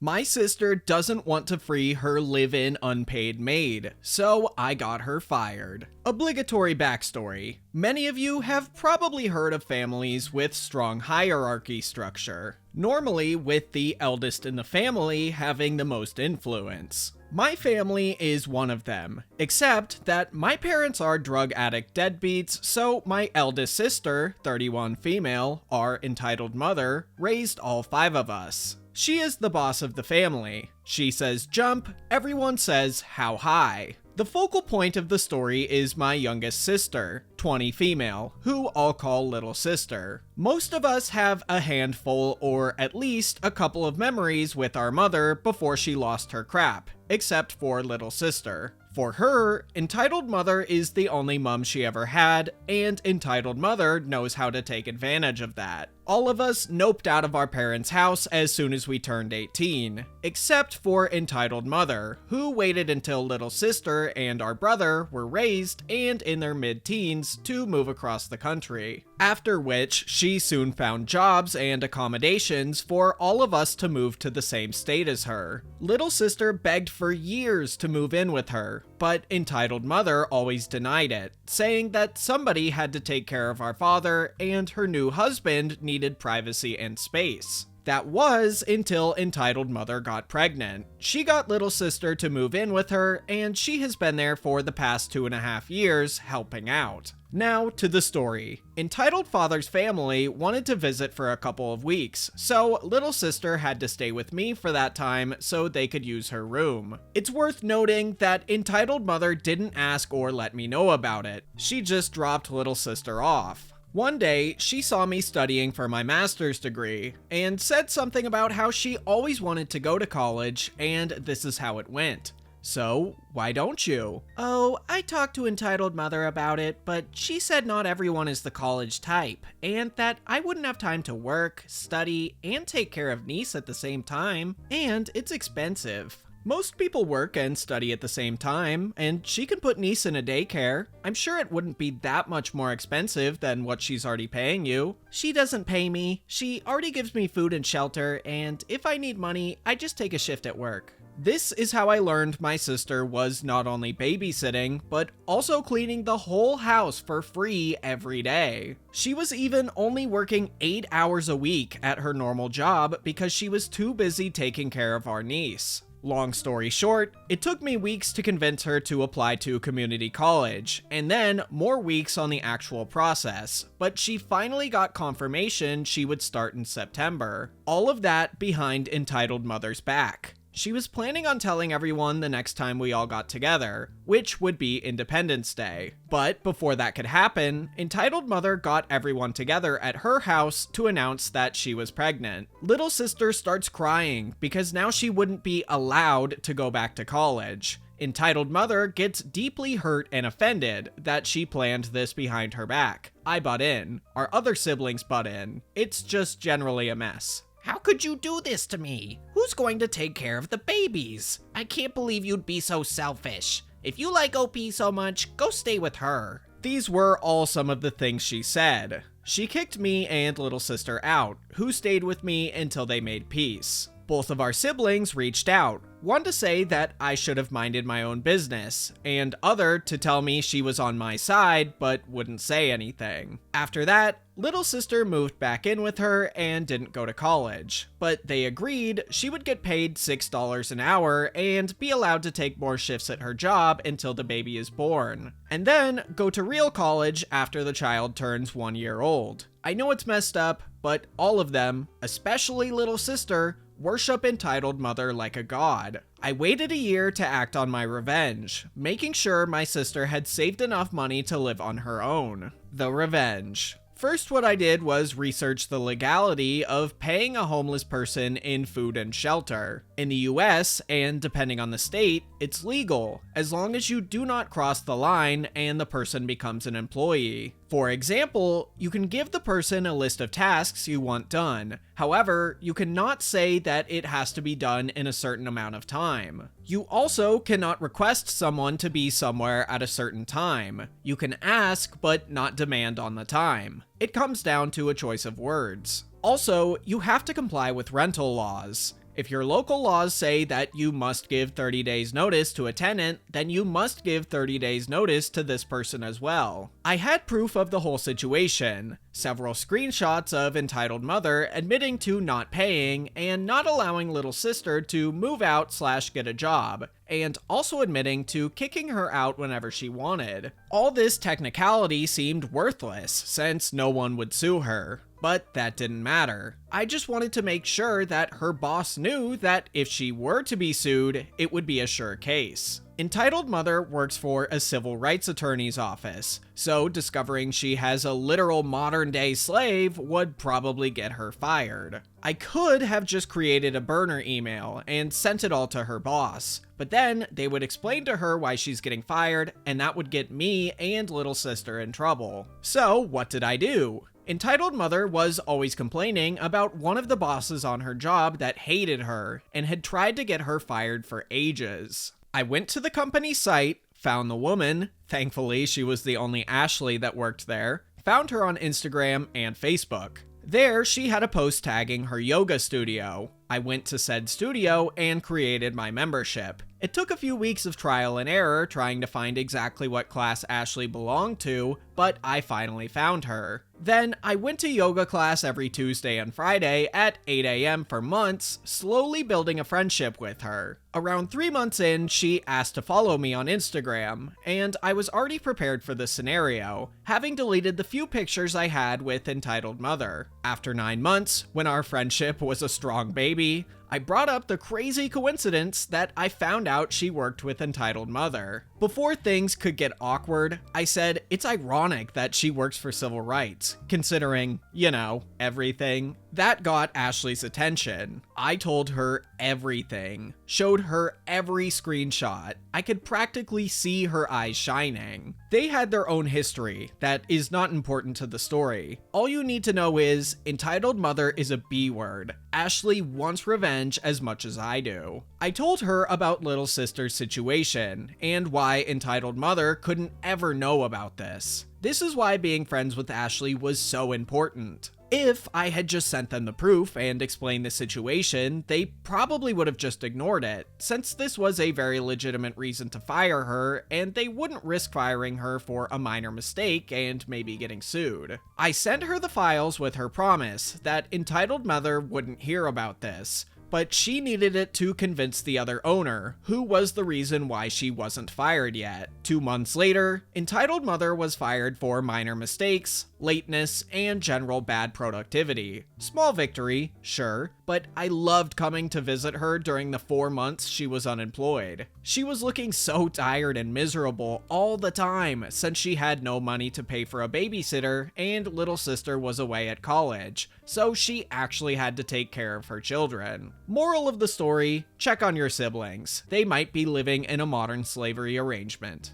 My sister doesn't want to free her live-in unpaid maid, so I got her fired. Obligatory backstory. Many of you have probably heard of families with strong hierarchy structure, normally with the eldest in the family having the most influence. My family is one of them, except that my parents are drug addict deadbeats, so my eldest sister, 31 female, our entitled mother, raised all 5 of us. She is the boss of the family. She says jump, everyone says how high. The focal point of the story is my youngest sister, 20 female, who I'll call little sister. Most of us have a handful or at least a couple of memories with our mother before she lost her crap, except for little sister. For her, entitled mother is the only mom she ever had, and entitled mother knows how to take advantage of that. All of us noped out of our parents' house as soon as we turned 18, except for entitled mother, who waited until little sister and our brother were raised and in their mid-teens to move across the country. After which, she soon found jobs and accommodations for all of us to move to the same state as her. Little sister begged for years to move in with her, but entitled mother always denied it, saying that somebody had to take care of our father and her new husband needed privacy and space. That was until entitled mother got pregnant. She got little sister to move in with her, and she has been there for the past 2.5 years helping out. Now to the story. Entitled father's family wanted to visit for a couple of weeks, so little sister had to stay with me for that time so they could use her room. It's worth noting that entitled mother didn't ask or let me know about it. She just dropped little sister off. One day, she saw me studying for my master's degree, and said something about how she always wanted to go to college, and this is how it went. So, why don't you? Oh, I talked to entitled mother about it, but she said not everyone is the college type, and that I wouldn't have time to work, study, and take care of niece at the same time, and it's expensive. Most people work and study at the same time, and she can put niece in a daycare. I'm sure it wouldn't be that much more expensive than what she's already paying you. She doesn't pay me. She already gives me food and shelter, and if I need money, I just take a shift at work. This is how I learned my sister was not only babysitting, but also cleaning the whole house for free every day. She was even only working 8 hours a week at her normal job because she was too busy taking care of our niece. Long story short, it took me weeks to convince her to apply to community college, and then more weeks on the actual process, but she finally got confirmation she would start in September. All of that behind entitled mother's back. She was planning on telling everyone the next time we all got together, which would be Independence Day. But before that could happen, entitled mother got everyone together at her house to announce that she was pregnant. Little sister starts crying because now she wouldn't be allowed to go back to college. Entitled mother gets deeply hurt and offended that she planned this behind her back. I butt in. Our other siblings butt in. It's just generally a mess. How could you do this to me? Who's going to take care of the babies? I can't believe you'd be so selfish. If you like OP so much, go stay with her. These were all some of the things she said. She kicked me and little sister out, who stayed with me until they made peace. Both of our siblings reached out, one to say that I should have minded my own business, and other to tell me she was on my side but wouldn't say anything. After that, little sister moved back in with her and didn't go to college, but they agreed she would get paid $6 an hour and be allowed to take more shifts at her job until the baby is born, and then go to real college after the child turns 1 year old. I know it's messed up, but all of them, especially little sister, worship entitled mother like a god. I waited a year to act on my revenge, making sure my sister had saved enough money to live on her own. The revenge. First, what I did was research the legality of paying a homeless person in food and shelter. In the US, and depending on the state, it's legal, as long as you do not cross the line and the person becomes an employee. For example, you can give the person a list of tasks you want done. However, you cannot say that it has to be done in a certain amount of time. You also cannot request someone to be somewhere at a certain time. You can ask, but not demand on the time. It comes down to a choice of words. Also, you have to comply with rental laws. If your local laws say that you must give 30 days notice to a tenant, then you must give 30 days notice to this person as well. I had proof of the whole situation, several screenshots of entitled mother admitting to not paying and not allowing little sister to move out / get a job, and also admitting to kicking her out whenever she wanted. All this technicality seemed worthless since no one would sue her. But that didn't matter. I just wanted to make sure that her boss knew that if she were to be sued, it would be a sure case. Entitled mother works for a civil rights attorney's office, so discovering she has a literal modern-day slave would probably get her fired. I could have just created a burner email and sent it all to her boss, but then they would explain to her why she's getting fired, and that would get me and little sister in trouble. So what did I do? Entitled mother was always complaining about one of the bosses on her job that hated her and had tried to get her fired for ages. I went to the company site, found the woman, thankfully she was the only Ashley that worked there, found her on Instagram and Facebook. There, she had a post tagging her yoga studio. I went to said studio and created my membership. It took a few weeks of trial and error trying to find exactly what class Ashley belonged to, but I finally found her. Then I went to yoga class every Tuesday and Friday at 8 a.m. for months, slowly building a friendship with her. Around 3 months in, she asked to follow me on Instagram, and I was already prepared for this scenario, having deleted the few pictures I had with entitled mother. After 9 months, when our friendship was a strong baby, I brought up the crazy coincidence that I found out she worked with entitled mother. Before things could get awkward, I said it's ironic that she works for civil rights, considering, you know, everything. That got Ashley's attention. I told her everything, showed her every screenshot. I could practically see her eyes shining. They had their own history that is not important to the story. All you need to know is, entitled mother is a B word. Ashley wants revenge as much as I do. I told her about little sister's situation and why entitled mother couldn't ever know about this. This is why being friends with Ashley was so important. If I had just sent them the proof and explained the situation, they probably would have just ignored it, since this was a very legitimate reason to fire her, and they wouldn't risk firing her for a minor mistake and maybe getting sued. I sent her the files with her promise that entitled mother wouldn't hear about this, but she needed it to convince the other owner, who was the reason why she wasn't fired yet. 2 months later, entitled mother was fired for minor mistakes, lateness, and general bad productivity. Small victory, sure, but I loved coming to visit her during the 4 months she was unemployed. She was looking so tired and miserable all the time since she had no money to pay for a babysitter and little sister was away at college, so she actually had to take care of her children. Moral of the story, check on your siblings. They might be living in a modern slavery arrangement.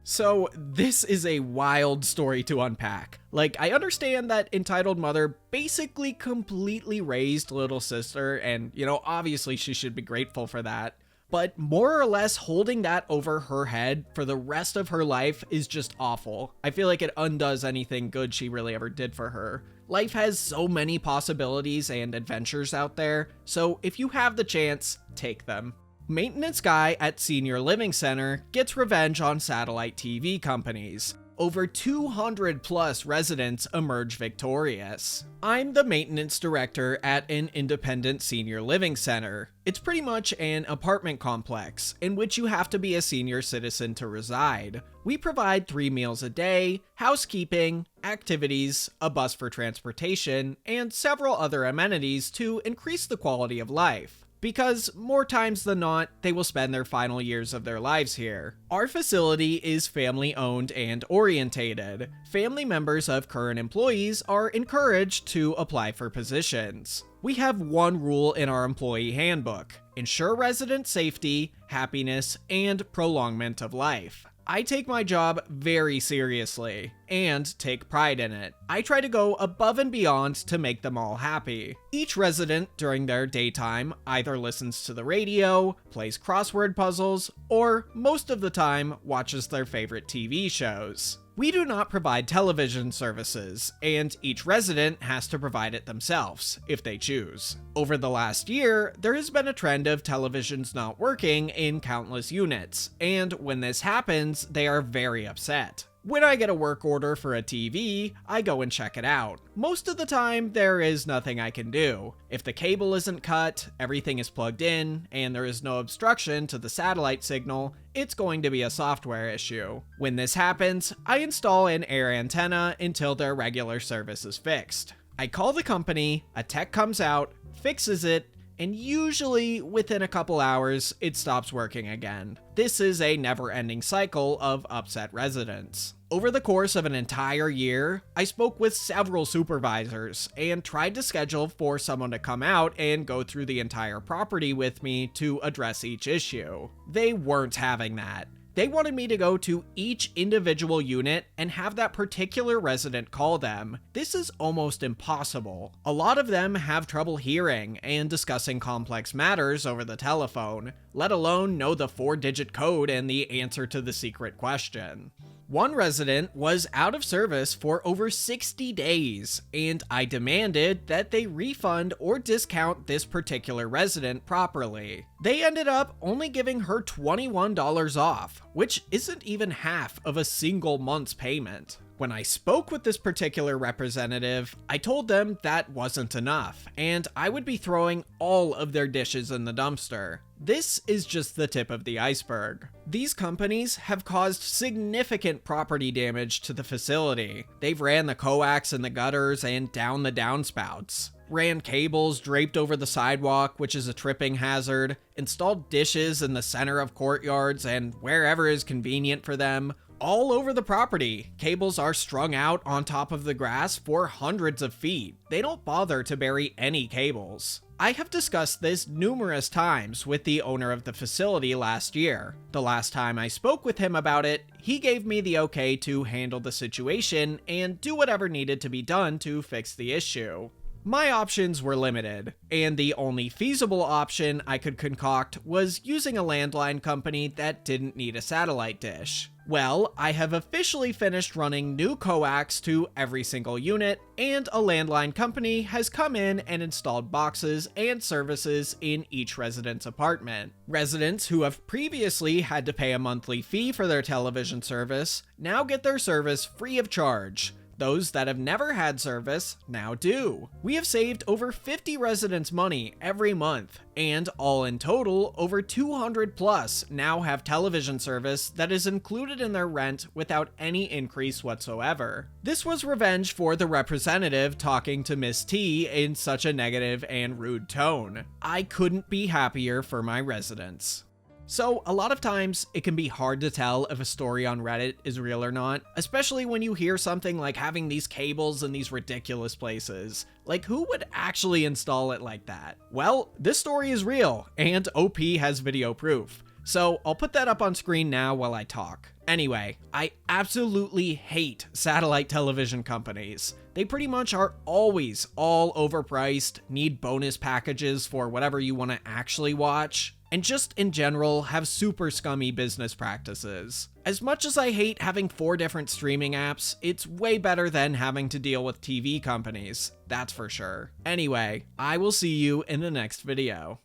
So this is a wild story to unpack. Like, I understand that entitled mother basically completely raised little sister, and, you know, obviously she should be grateful for that. But more or less holding that over her head for the rest of her life is just awful. I feel like it undoes anything good she really ever did for her. Life has so many possibilities and adventures out there, so if you have the chance, take them. Maintenance guy at Senior Living Center gets revenge on satellite TV companies. Over 200 plus residents emerge victorious. I'm the maintenance director at an independent senior living center. It's pretty much an apartment complex in which you have to be a senior citizen to reside. We provide 3 meals a day, housekeeping, activities, a bus for transportation, and several other amenities to increase the quality of life. Because more times than not, they will spend their final years of their lives here. Our facility is family owned and orientated. Family members of current employees are encouraged to apply for positions. We have one rule in our employee handbook: ensure resident safety, happiness, and prolongment of life. I take my job very seriously and take pride in it. I try to go above and beyond to make them all happy. Each resident during their daytime either listens to the radio, plays crossword puzzles, or most of the time watches their favorite TV shows. We do not provide television services, and each resident has to provide it themselves, if they choose. Over the last year, there has been a trend of televisions not working in countless units, and when this happens, they are very upset. When I get a work order for a TV, I go and check it out. Most of the time, there is nothing I can do. If the cable isn't cut, everything is plugged in, and there is no obstruction to the satellite signal, it's going to be a software issue. When this happens, I install an air antenna until their regular service is fixed. I call the company, a tech comes out, fixes it, and usually within a couple hours, it stops working again. This is a never-ending cycle of upset residents. Over the course of an entire year, I spoke with several supervisors and tried to schedule for someone to come out and go through the entire property with me to address each issue. They weren't having that. They wanted me to go to each individual unit and have that particular resident call them. This is almost impossible. A lot of them have trouble hearing and discussing complex matters over the telephone, let alone know the 4-digit code and the answer to the secret question. One resident was out of service for over 60 days, and I demanded that they refund or discount this particular resident properly. They ended up only giving her $21 off, which isn't even half of a single month's payment. When I spoke with this particular representative, I told them that wasn't enough, and I would be throwing all of their dishes in the dumpster. This is just the tip of the iceberg. These companies have caused significant property damage to the facility. They've ran the coax in the gutters and down the downspouts, ran cables draped over the sidewalk, which is a tripping hazard, installed dishes in the center of courtyards and wherever is convenient for them. All over the property, cables are strung out on top of the grass for hundreds of feet. They don't bother to bury any cables. I have discussed this numerous times with the owner of the facility last year. The last time I spoke with him about it, he gave me the okay to handle the situation and do whatever needed to be done to fix the issue. My options were limited, and the only feasible option I could concoct was using a landline company that didn't need a satellite dish. Well, I have officially finished running new coax to every single unit, and a landline company has come in and installed boxes and services in each resident's apartment. Residents who have previously had to pay a monthly fee for their television service now get their service free of charge. Those that have never had service now do. We have saved over 50 residents money every month, and all in total, over 200 plus now have television service that is included in their rent without any increase whatsoever. This was revenge for the representative talking to Miss T in such a negative and rude tone. I couldn't be happier for my residents. So, a lot of times, it can be hard to tell if a story on Reddit is real or not, especially when you hear something like having these cables in these ridiculous places. Like, who would actually install it like that? Well, this story is real, and OP has video proof. So, I'll put that up on screen now while I talk. Anyway, I absolutely hate satellite television companies. They pretty much are always all overpriced, need bonus packages for whatever you want to actually watch, and just in general have super scummy business practices. As much as I hate having 4 different streaming apps, it's way better than having to deal with TV companies, that's for sure. Anyway, I will see you in the next video.